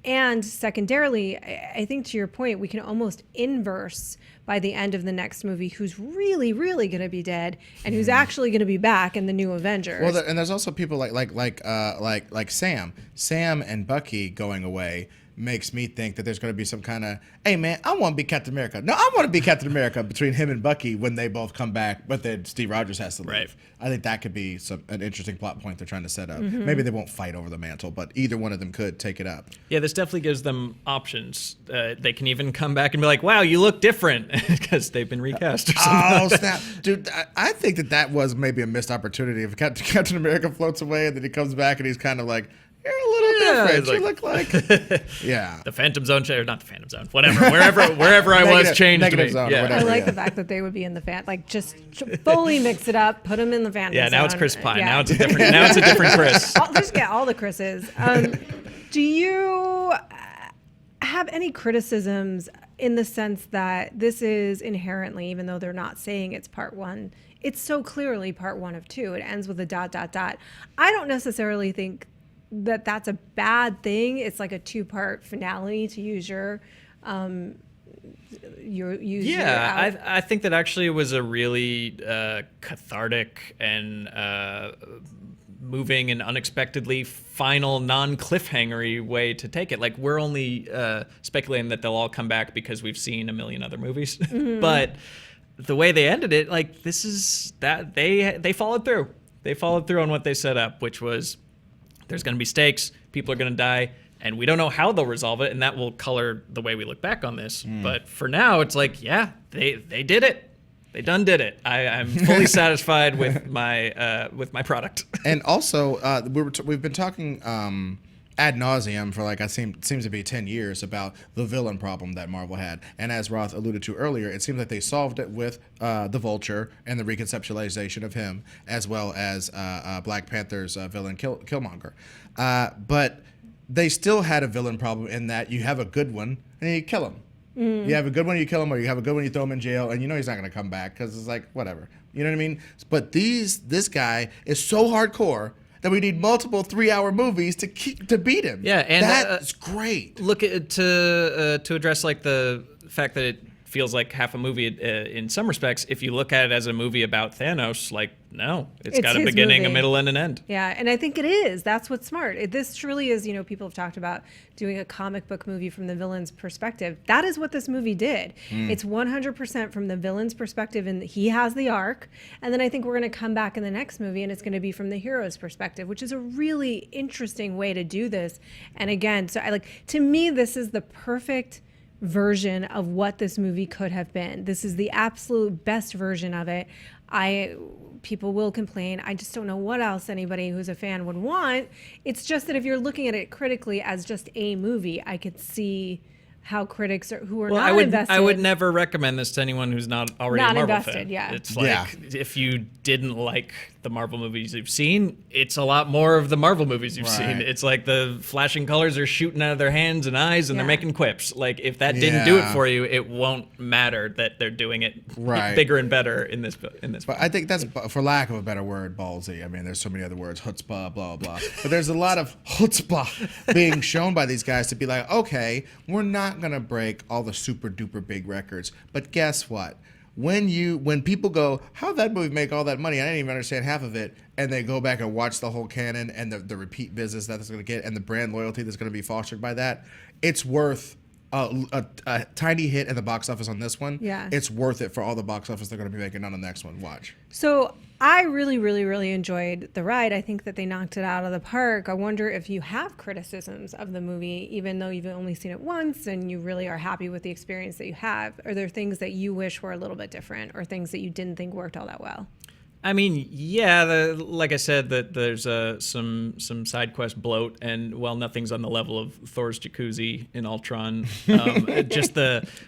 [SPEAKER 1] And secondarily, I think to your point, we can almost inverse by the end of the next movie who's really, really going to be dead and who's actually going to be back in the new Avengers.
[SPEAKER 3] Well, and there's also people like Sam and Bucky going away makes me think that there's going to be some kind of, hey man, I want to be Captain America. No, I want to be Captain America between him and Bucky when they both come back, but then Steve Rogers has to leave.
[SPEAKER 2] Right.
[SPEAKER 3] I think that could be an interesting plot point they're trying to set up. Maybe they won't fight over the mantle, but either one of them could take it up.
[SPEAKER 2] Yeah, this definitely gives them options. They can even come back and be like, wow, you look different because they've been recast or something.
[SPEAKER 3] Oh, snap. Dude, I think that was maybe a missed opportunity. If Captain America floats away and then he comes back and he's kind of like, you're a little different. You look like, yeah.
[SPEAKER 2] The Phantom Zone, or not the Phantom Zone, whatever. Wherever I was changed
[SPEAKER 3] negative
[SPEAKER 2] me.
[SPEAKER 3] zone,
[SPEAKER 2] yeah.
[SPEAKER 3] whatever.
[SPEAKER 1] I like the fact that they would be in the like just fully mix it up, put them in the Phantom
[SPEAKER 2] Yeah, now
[SPEAKER 1] Zone.
[SPEAKER 2] it's Chris Pine.
[SPEAKER 1] Yeah.
[SPEAKER 2] Now it's a different Chris.
[SPEAKER 1] Just get all the Chris's. Do you have any criticisms in the sense that this is inherently, even though they're not saying it's part one, it's so clearly part one of two. It ends with a ... I don't necessarily think that that's a bad thing. It's like a two-part finale, to use your
[SPEAKER 2] I think that actually was a really cathartic and moving and unexpectedly final non-cliffhangery way to take it. Like, we're only speculating that they'll all come back because we've seen a million other movies. But the way they ended it, like, this is that they followed through. They followed through on what they set up, which was there's going to be stakes, people are going to die, and we don't know how they'll resolve it, and that will color the way we look back on this. But for now, it's like, yeah, they did it. They done did it. I'm fully satisfied with my product.
[SPEAKER 3] And also, we've been talking ad nauseum for like seems to be 10 years about the villain problem that Marvel had. And as Roth alluded to earlier, it seems like they solved it with the Vulture and the reconceptualization of him, as well as Black Panther's villain Killmonger. But they still had a villain problem in that you have a good one and you kill him. You have a good one, you kill him, or you have a good one, you throw him in jail, and you know he's not going to come back because it's like, whatever. You know what I mean? But this guy is so hardcore that we need multiple 3-hour movies to beat him.
[SPEAKER 2] Yeah, and
[SPEAKER 3] that's great.
[SPEAKER 2] Look at to address like the fact that it feels like half a movie in some respects. If you look at it as a movie about Thanos, like, no, it's got a beginning, movie. A middle, and an end.
[SPEAKER 1] Yeah, and I think it is. That's what's smart. This truly is, people have talked about doing a comic book movie from the villain's perspective. That is what this movie did. It's 100% from the villain's perspective, and he has the arc. And then I think we're going to come back in the next movie, and it's going to be from the hero's perspective, which is a really interesting way to do this. And again, so to me, this is the perfect version of what this movie could have been. This is the absolute best version of it. People will complain. I just don't know what else anybody who's a fan would want. It's just that if you're looking at it critically as just a movie, I could see how critics who are not invested.
[SPEAKER 2] I would never recommend this to anyone who's not already a Marvel
[SPEAKER 1] invested,
[SPEAKER 2] fan.
[SPEAKER 1] Yeah.
[SPEAKER 2] It's like if you didn't like the Marvel movies you've seen, it's a lot more of the Marvel movies you've seen. It's like the flashing colors are shooting out of their hands and eyes, and they're making quips. Like, if that didn't do it for you, it won't matter that they're doing it bigger and better in this.
[SPEAKER 3] But I think that's, for lack of a better word, ballsy. I mean, there's so many other words, chutzpah, blah, blah. But there's a lot of chutzpah being shown by these guys to be like, okay, we're not going to break all the super duper big records. But guess what? When people go, how'd that movie make all that money? I didn't even understand half of it. And they go back and watch the whole canon and the repeat business that it's going to get and the brand loyalty that's going to be fostered by that. It's worth a tiny hit in the box office on this one.
[SPEAKER 1] Yeah.
[SPEAKER 3] It's worth it for all the box office they're going to be making on the next one. Watch.
[SPEAKER 1] So I really, really, really enjoyed the ride. I think that they knocked it out of the park. I wonder if you have criticisms of the movie, even though you've only seen it once and you really are happy with the experience that you have. Are there things that you wish were a little bit different, or things that you didn't think worked all that well?
[SPEAKER 2] I mean, yeah, like I said, that there's some side quest bloat, and while nothing's on the level of Thor's jacuzzi in Ultron, just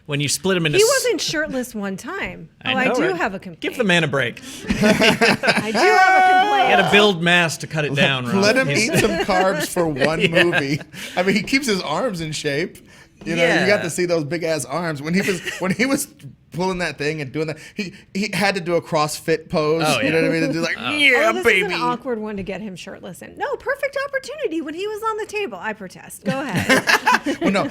[SPEAKER 2] when you split him into...
[SPEAKER 1] He wasn't shirtless one time. I do have a complaint.
[SPEAKER 2] Give the man a break.
[SPEAKER 1] I do have a complaint.
[SPEAKER 2] You got to build mass to cut it down, Roth.
[SPEAKER 3] Let him eat some carbs for one movie. I mean, he keeps his arms in shape. You got to see those big ass arms when he was pulling that thing and doing that. He had to do a CrossFit pose. Oh, yeah. You know what I mean? To do like,
[SPEAKER 1] this
[SPEAKER 3] baby.
[SPEAKER 1] This is an awkward one to get him shirtless in. No, perfect opportunity when he was on the table. I protest. Go ahead.
[SPEAKER 3] Well, no,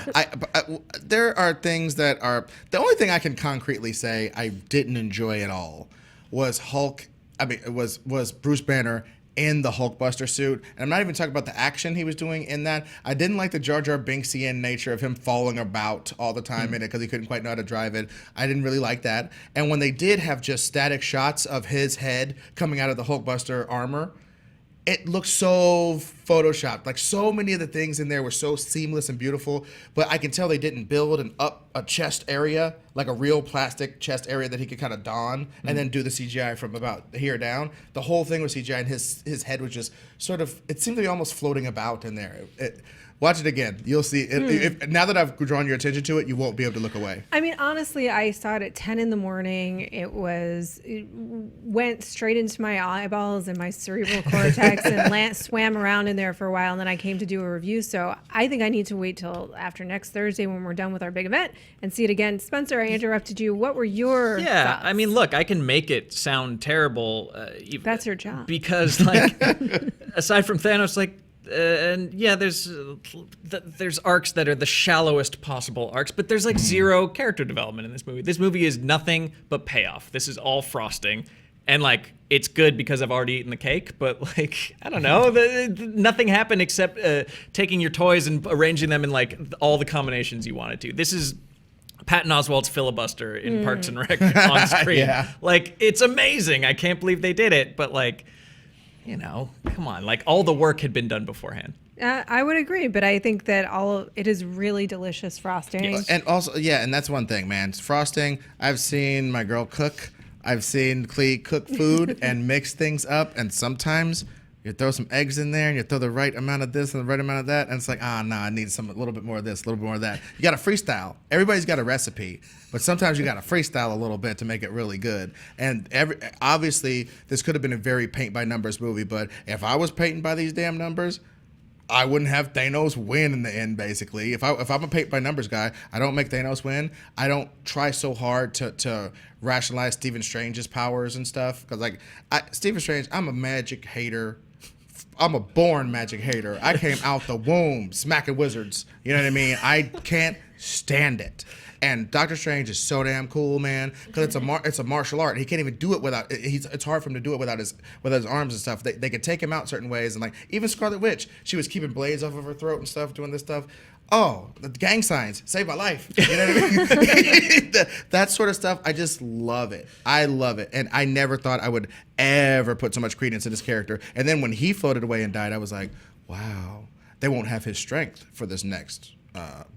[SPEAKER 3] there are things that are, the only thing I can concretely say I didn't enjoy at all was Hulk. I mean, it was Bruce Banner in the Hulkbuster suit. And I'm not even talking about the action he was doing in that. I didn't like the Jar Jar Binksian nature of him falling about all the time in it because he couldn't quite know how to drive it. I didn't really like that. And when they did have just static shots of his head coming out of the Hulkbuster armor, it looked so photoshopped. Like, so many of the things in there were so seamless and beautiful, but I can tell they didn't build a chest area, like a real plastic chest area that he could kind of don and then do the CGI from about here down. The whole thing was CGI, and his head was just sort of, it seemed to be almost floating about in there. Watch it again. You'll see. Now that I've drawn your attention to it, you won't be able to look away.
[SPEAKER 1] I mean, honestly, I saw it at 10 in the morning. It went straight into my eyeballs and my cerebral cortex and swam around in there for a while. And then I came to do a review. So I think I need to wait till after next Thursday when we're done with our big event and see it again. Spencer, I interrupted you. What were your thoughts?
[SPEAKER 2] I mean, look, I can make it sound terrible.
[SPEAKER 1] That's your job.
[SPEAKER 2] Because, like, aside from Thanos, like, and yeah, there's arcs that are the shallowest possible arcs, but there's like zero character development in this movie. This movie is nothing but payoff. This is all frosting, and like it's good because I've already eaten the cake, but like I don't know, nothing happened except taking your toys and arranging them in like all the combinations you wanted to. This is Patton Oswalt's filibuster in Parks and Rec on screen.
[SPEAKER 3] Yeah.
[SPEAKER 2] Like it's amazing. I can't believe they did it, but like, you know, come on, like all the work had been done beforehand.
[SPEAKER 1] I would agree, but I think that it is really delicious frosting.
[SPEAKER 3] And also, and that's one thing, man. Frosting. I've seen my girl cook. I've seen Clee cook food and mix things up, and sometimes you throw some eggs in there and you throw the right amount of this and the right amount of that, and it's like, no, I need a little bit more of this, a little bit more of that. You got to freestyle. Everybody's got a recipe, but sometimes you got to freestyle a little bit to make it really good. And obviously, this could have been a very paint by numbers movie, but if I was painting by these damn numbers, I wouldn't have Thanos win in the end, basically. If I'm a paint by numbers guy, I don't make Thanos win. I don't try so hard to rationalize Stephen Strange's powers and stuff. Because, like, Stephen Strange, I'm a magic hater. I'm a born magic hater. I came out the womb smacking wizards. You know what I mean? I can't stand it. And Doctor Strange is so damn cool, man, because it's a martial art. He can't even do it without. It's hard for him to do it without his arms and stuff. They could take him out certain ways, and like even Scarlet Witch, she was keeping blades off of her throat and stuff, doing this stuff. Oh, the gang signs saved my life. You know what I mean? That sort of stuff, I just love it. I love it, and I never thought I would ever put so much credence in his character. And then when he floated away and died, I was like, wow, they won't have his strength for this next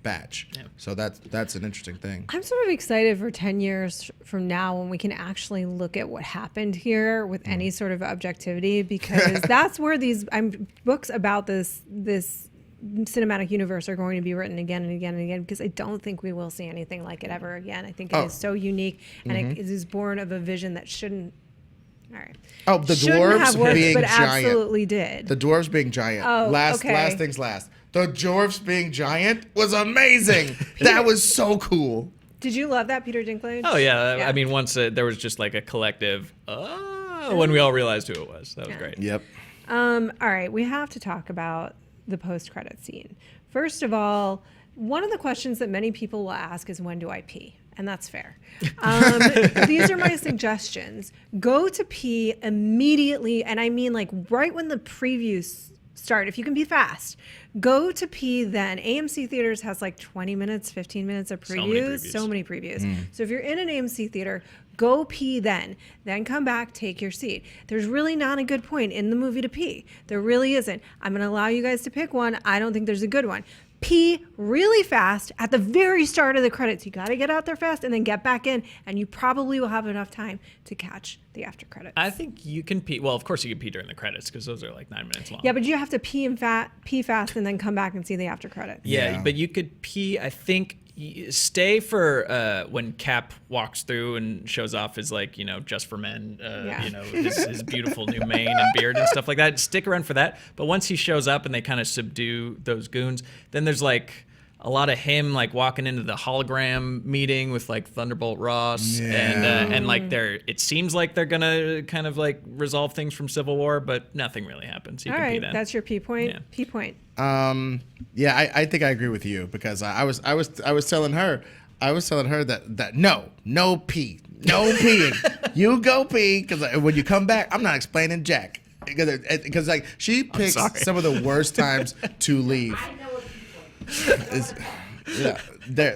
[SPEAKER 3] batch. Yeah. So that's an interesting thing.
[SPEAKER 1] I'm sort of excited for 10 years from now when we can actually look at what happened here with any sort of objectivity, because that's where these books about this cinematic universe are going to be written again and again and again, because I don't think we will see anything like it ever again. I think it is so unique, and it is born of a vision that shouldn't. All right.
[SPEAKER 3] Oh, the dwarves being
[SPEAKER 1] but
[SPEAKER 3] giant.
[SPEAKER 1] Absolutely did.
[SPEAKER 3] The dwarves being giant.
[SPEAKER 1] Oh,
[SPEAKER 3] last things last. The dwarves being giant was amazing. That was so cool.
[SPEAKER 1] Did you love that, Peter Dinklage?
[SPEAKER 2] Oh yeah. I mean, once there was just like a collective, when we all realized who it was. That was great.
[SPEAKER 3] Yep.
[SPEAKER 1] All right, we have to talk about the post-credit scene. First of all, one of the questions that many people will ask is, when do I pee? And that's fair. These are my suggestions. Go to pee immediately, and I mean like right when the previews start. If you can be fast, go to pee then. AMC Theaters has like 20 minutes, 15 minutes of previews. So many previews. So if you're in an AMC theater, go pee then come back, take your seat. There's really not a good point in the movie to pee. There really isn't. I'm going to allow you guys to pick one. I don't think there's a good one. Pee really fast at the very start of the credits. You got to get out there fast and then get back in, and you probably will have enough time to catch the after credits.
[SPEAKER 2] I think you can pee. Well, of course you can pee during the credits because those are like 9 minutes long.
[SPEAKER 1] Yeah, but you have to pee fast and then come back and see the after credits.
[SPEAKER 2] Yeah, but you could pee, I think. Stay for when Cap walks through and shows off his, like, you know, Just for Men, you know, his beautiful new mane and beard and stuff like that. Stick around for that. But once he shows up and they kind of subdue those goons, then there's like a lot of him like walking into the hologram meeting with like Thunderbolt Ross and like it seems like they're gonna kind of like resolve things from Civil War, but nothing really happens. You
[SPEAKER 1] All
[SPEAKER 2] can
[SPEAKER 1] right,
[SPEAKER 2] pee then.
[SPEAKER 1] that's your P point.
[SPEAKER 2] Yeah.
[SPEAKER 1] P point.
[SPEAKER 3] Yeah, I think I agree with you, because I was telling her that no pee, no peeing. You go pee, because when you come back, I'm not explaining jack, because like she picks some of the worst times to leave. I know what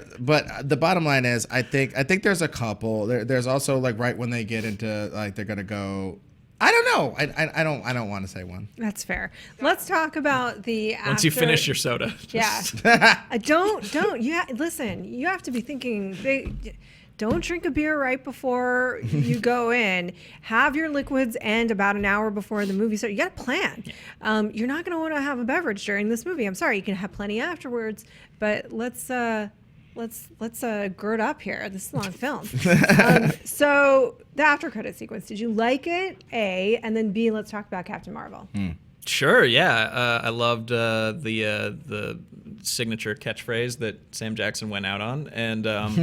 [SPEAKER 3] but the bottom line is, I think there's a couple. There's also like right when they get into like they're gonna go. I don't know. I don't want to say one.
[SPEAKER 1] That's fair. Let's talk about the after.
[SPEAKER 2] Once you finish your soda.
[SPEAKER 1] Yeah. Don't. Yeah. Listen, you have to be thinking big. Don't drink a beer right before you go in. Have your liquids end about an hour before the movie starts. You got to plan. You're not going to want to have a beverage during this movie. I'm sorry. You can have plenty afterwards, but let's gird up here. This is a long film. So the after credit sequence, did you like it? A, and then B, let's talk about Captain Marvel.
[SPEAKER 2] Sure, yeah. I loved the signature catchphrase that Sam Jackson went out on, and the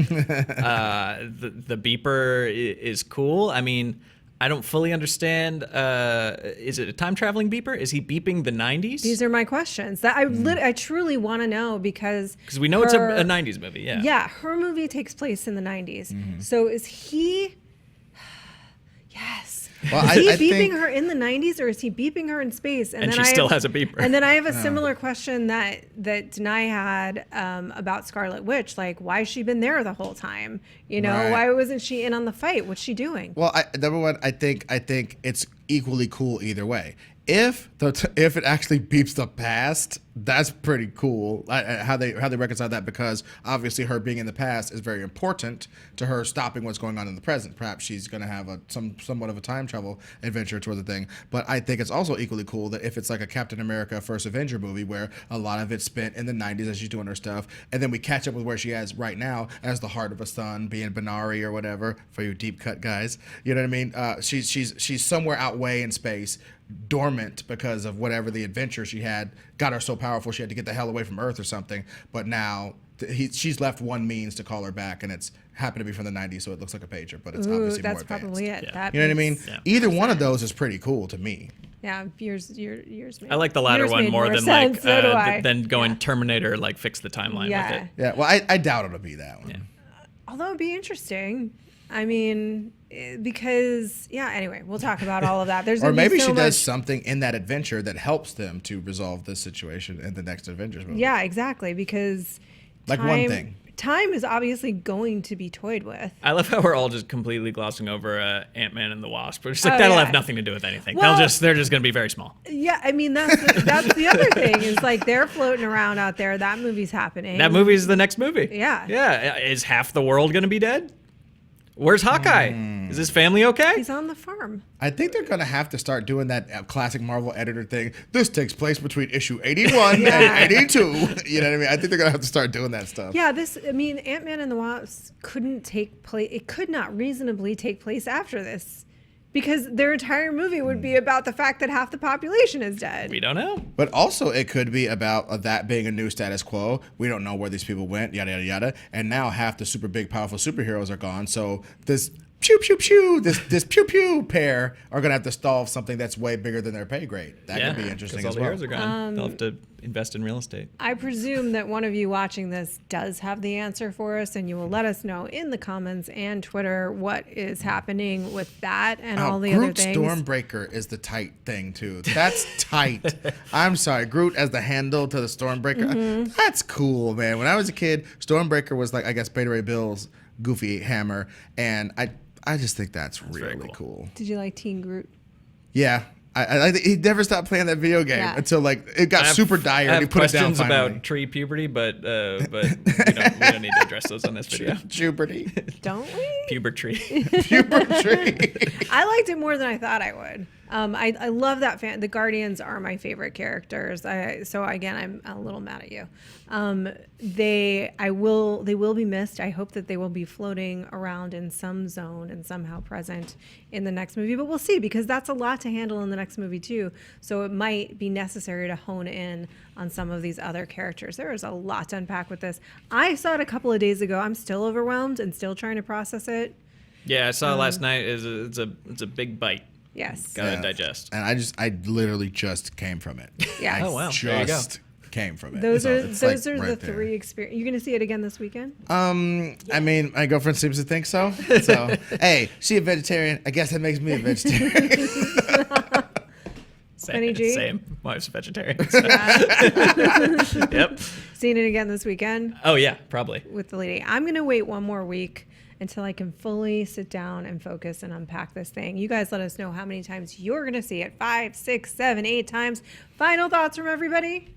[SPEAKER 2] beeper is cool. I mean, I don't fully understand. Is it a time traveling beeper? Is he beeping the 90s?
[SPEAKER 1] These are my questions that I truly want to know, because
[SPEAKER 2] we know it's a 90s movie. Yeah.
[SPEAKER 1] Yeah, her movie takes place in the 90s. So is he? Yes.
[SPEAKER 3] Well,
[SPEAKER 1] Is he beeping
[SPEAKER 3] think
[SPEAKER 1] her in the 90s, or is he beeping her in space?
[SPEAKER 2] And she still has a beeper.
[SPEAKER 1] And then I have a similar question that Denai had about Scarlet Witch. Like, why has she been there the whole time? You know,
[SPEAKER 3] Right.
[SPEAKER 1] why wasn't she in on the fight? What's she doing?
[SPEAKER 3] Well, number one, I think it's equally cool either way. If it actually beeps the past, that's pretty cool. How they reconcile that, because obviously her being in the past is very important to her stopping what's going on in the present. Perhaps she's going to have somewhat of a time travel adventure towards the thing. But I think it's also equally cool that if it's like a Captain America First Avenger movie where a lot of it's spent in the 90s as she's doing her stuff, and then we catch up with where she is right now as the Heart of a Sun, being Benari or whatever, for you deep cut guys. You know what I mean? She's somewhere out way in space, dormant because of whatever the adventure she had got her so powerful she had to get the hell away from Earth or something. But now she's left one means to call her back, and it's happened to be from the 90s, so it looks like a pager, but it's obviously more
[SPEAKER 1] that's
[SPEAKER 3] advanced.
[SPEAKER 1] probably it.
[SPEAKER 2] Yeah.
[SPEAKER 1] That
[SPEAKER 3] You know what I mean?
[SPEAKER 1] makes-
[SPEAKER 2] Yeah.
[SPEAKER 3] Either one of those is pretty cool to me.
[SPEAKER 1] Yeah, yours made,
[SPEAKER 2] I like the latter
[SPEAKER 1] yours
[SPEAKER 2] one
[SPEAKER 1] made
[SPEAKER 2] more than
[SPEAKER 1] sense. So do I.
[SPEAKER 2] than going
[SPEAKER 1] Yeah.
[SPEAKER 2] Terminator, like fix the timeline with
[SPEAKER 1] Yeah.
[SPEAKER 2] it.
[SPEAKER 3] Yeah, well, I doubt it'll be that one.
[SPEAKER 2] Yeah.
[SPEAKER 1] Although it'd be interesting. I mean, because anyway, we'll talk about all of that. There's
[SPEAKER 3] Or
[SPEAKER 1] gonna be
[SPEAKER 3] maybe
[SPEAKER 1] so
[SPEAKER 3] she does
[SPEAKER 1] much-
[SPEAKER 3] something in that adventure that helps them to resolve this situation in the next Avengers movie.
[SPEAKER 1] Yeah, exactly. Because
[SPEAKER 3] Like one thing.
[SPEAKER 1] Time is obviously going to be toyed with.
[SPEAKER 2] I love how we're all just completely glossing over Ant-Man and the Wasp. We're just like,
[SPEAKER 1] Oh,
[SPEAKER 2] that'll
[SPEAKER 1] yeah.
[SPEAKER 2] have nothing to do with anything.
[SPEAKER 1] Well-
[SPEAKER 2] They're just going to be very small.
[SPEAKER 1] Yeah, I mean that's the other thing is like they're floating around out there. That movie's happening.
[SPEAKER 2] That movie's the next movie.
[SPEAKER 1] Yeah.
[SPEAKER 2] Yeah. Is half the world going to be dead? Where's Hawkeye? Is his family okay?
[SPEAKER 1] He's on the farm.
[SPEAKER 3] I think they're going to have to start doing that classic Marvel editor thing. This takes place between issue 81 and 82. You know what I mean? I think they're going to have to start doing that stuff.
[SPEAKER 1] Yeah, Ant-Man and the Wasp couldn't take place. It could not reasonably take place after this, because their entire movie would be about the fact that half the population is dead.
[SPEAKER 2] We don't know.
[SPEAKER 3] But also, it could be about that being a new status quo. We don't know where these people went, yada, yada, yada. And now half the super big, powerful superheroes are gone. So this pew, pew, pew, this pew, pew pair are going to have to solve something that's way bigger than their pay grade. That could be interesting
[SPEAKER 2] 'cause
[SPEAKER 3] as
[SPEAKER 2] all the
[SPEAKER 3] well.
[SPEAKER 2] heroes are gone. They'll have to invest in real estate.
[SPEAKER 1] I presume that one of you watching this does have the answer for us, and you will let us know in the comments and Twitter what is happening with that and all the other
[SPEAKER 3] Groot
[SPEAKER 1] things.
[SPEAKER 3] Stormbreaker is the tight thing, too. That's tight. I'm sorry. Groot as the handle to the Stormbreaker.
[SPEAKER 1] Mm-hmm.
[SPEAKER 3] That's cool, man. When I was a kid, Stormbreaker was like, I guess, Beta Ray Bill's goofy hammer. And I just think that's
[SPEAKER 2] very
[SPEAKER 3] really
[SPEAKER 2] cool.
[SPEAKER 3] cool.
[SPEAKER 1] Did you like Teen Groot?
[SPEAKER 3] Yeah. I he never stopped playing that video game
[SPEAKER 1] Yeah.
[SPEAKER 3] until like it got super dire
[SPEAKER 2] I
[SPEAKER 3] and he
[SPEAKER 2] have
[SPEAKER 3] put it down
[SPEAKER 2] questions
[SPEAKER 3] finally.
[SPEAKER 2] about tree puberty, but we don't need to address those on this video.
[SPEAKER 3] Puberty.
[SPEAKER 1] Don't we?
[SPEAKER 2] Puberty.
[SPEAKER 3] Puberty.
[SPEAKER 1] I liked it more than I thought I would. I love that fan. The Guardians are my favorite characters. So again, I'm a little mad at you. They will be missed. I hope that they will be floating around in some zone and somehow present in the next movie. But we'll see, because that's a lot to handle in the next movie too. So it might be necessary to hone in on some of these other characters. There is a lot to unpack with this. I saw it a couple of days ago. I'm still overwhelmed and still trying to process it.
[SPEAKER 2] Yeah, I saw it last night. It's a big bite.
[SPEAKER 1] Yes.
[SPEAKER 2] Gotta
[SPEAKER 3] Yeah.
[SPEAKER 2] digest.
[SPEAKER 3] And I literally just came from it.
[SPEAKER 1] Yeah.
[SPEAKER 3] I
[SPEAKER 2] Oh, wow. There you go.
[SPEAKER 3] just came from it.
[SPEAKER 1] Those
[SPEAKER 3] So
[SPEAKER 1] are
[SPEAKER 3] it's,
[SPEAKER 1] those
[SPEAKER 3] like,
[SPEAKER 1] are the
[SPEAKER 3] right there.
[SPEAKER 1] three experiences. You're gonna see it again this weekend?
[SPEAKER 3] I mean, my girlfriend seems to think so. So, hey, she a vegetarian. I guess that makes me a vegetarian.
[SPEAKER 1] Benny G?
[SPEAKER 2] Same. My wife's a vegetarian. so- Yep.
[SPEAKER 1] Seeing it again this weekend
[SPEAKER 2] Oh yeah, probably.
[SPEAKER 1] with the lady. I'm gonna wait one more week until I can fully sit down and focus and unpack this thing. You guys let us know how many times you're gonna see it. 5, 6, 7, 8 times. Final thoughts from everybody?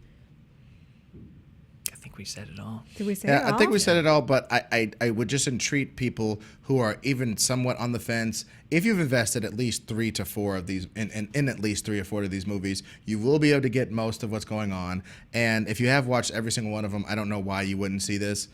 [SPEAKER 2] I think we said it all.
[SPEAKER 1] Did we say it
[SPEAKER 3] Yeah,
[SPEAKER 1] all?
[SPEAKER 3] I think we said it all, but I would just entreat people who are even somewhat on the fence. If you've invested at least 3 to 4 of these, in at least 3 or 4 of these movies, you will be able to get most of what's going on. And if you have watched every single one of them, I don't know why you wouldn't see this.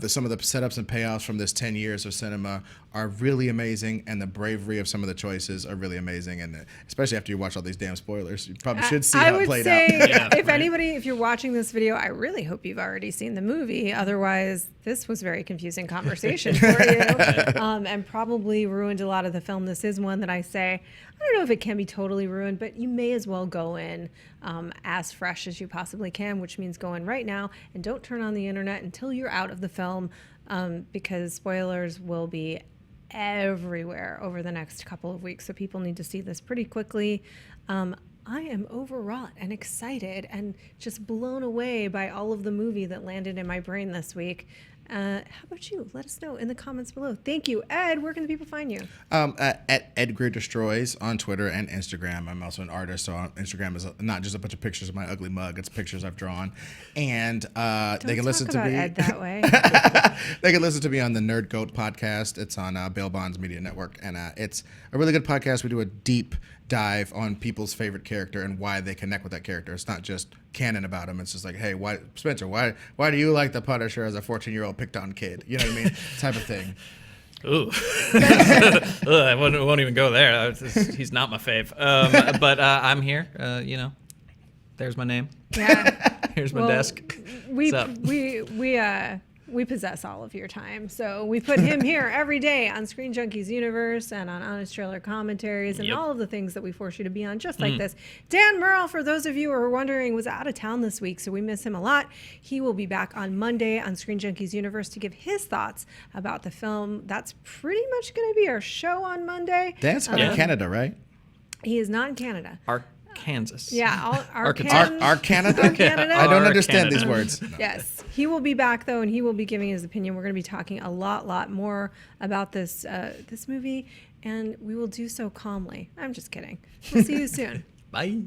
[SPEAKER 3] Some of the setups and payoffs from this 10 years of cinema are really amazing, and the bravery of some of the choices are really amazing. And especially after you watch all these damn spoilers, you probably should see
[SPEAKER 1] I
[SPEAKER 3] how it
[SPEAKER 1] would
[SPEAKER 3] played
[SPEAKER 1] say,
[SPEAKER 3] out.
[SPEAKER 2] Yeah,
[SPEAKER 1] if
[SPEAKER 2] right.
[SPEAKER 1] if you're watching this video, I really hope you've already seen the movie. Otherwise, this was very confusing conversation for you, and probably ruined a lot of the film. This is one that I say, I don't know if it can be totally ruined, but you may as well go in as fresh as you possibly can, which means go in right now and don't turn on the internet until you're out of the film, because spoilers will be everywhere over the next couple of weeks, so people need to see this pretty quickly. I am overwrought and excited and just blown away by all of the movie that landed in my brain this week. How about you? Let us know in the comments below. Thank you. Ed, where can the people find you?
[SPEAKER 3] At Ed Greer Destroys on Twitter and Instagram. I'm also an artist, so on Instagram is not just a bunch of pictures of my ugly mug. It's pictures I've drawn. And they can listen to me.
[SPEAKER 1] Ed that way.
[SPEAKER 3] They can listen to me on the Nerd Goat podcast. It's on Bail Bonds Media Network. And it's a really good podcast. We do a deep dive on people's favorite character and why they connect with that character. It's not just canon about them. It's just like, hey, Spencer, why do you like the Punisher as a 14-year-old picked on kid? You know what I mean? Type of thing.
[SPEAKER 2] Ooh. I won't even go there. He's not my fave. But I'm here. There's my name.
[SPEAKER 1] Yeah.
[SPEAKER 2] Here's my desk.
[SPEAKER 1] We
[SPEAKER 2] What's up?
[SPEAKER 1] we possess all of your time, so we put him here every day on Screen Junkies Universe and on Honest Trailer Commentaries and all of the things that we force you to be on, just like this. Dan Murrell, for those of you who are wondering, was out of town this week, so we miss him a lot. He will be back on Monday on Screen Junkies Universe to give his thoughts about the film. That's pretty much going to be our show on Monday.
[SPEAKER 3] Dan's in Canada, right?
[SPEAKER 1] He is not in Canada.
[SPEAKER 2] Kansas.
[SPEAKER 1] Yeah,
[SPEAKER 3] Canada?
[SPEAKER 1] Canada.
[SPEAKER 3] I don't understand these words. No.
[SPEAKER 1] Yes, he will be back though, and he will be giving his opinion. We're going to be talking a lot more about this movie, and we will do so calmly. I'm just kidding. We'll see you soon.
[SPEAKER 2] Bye.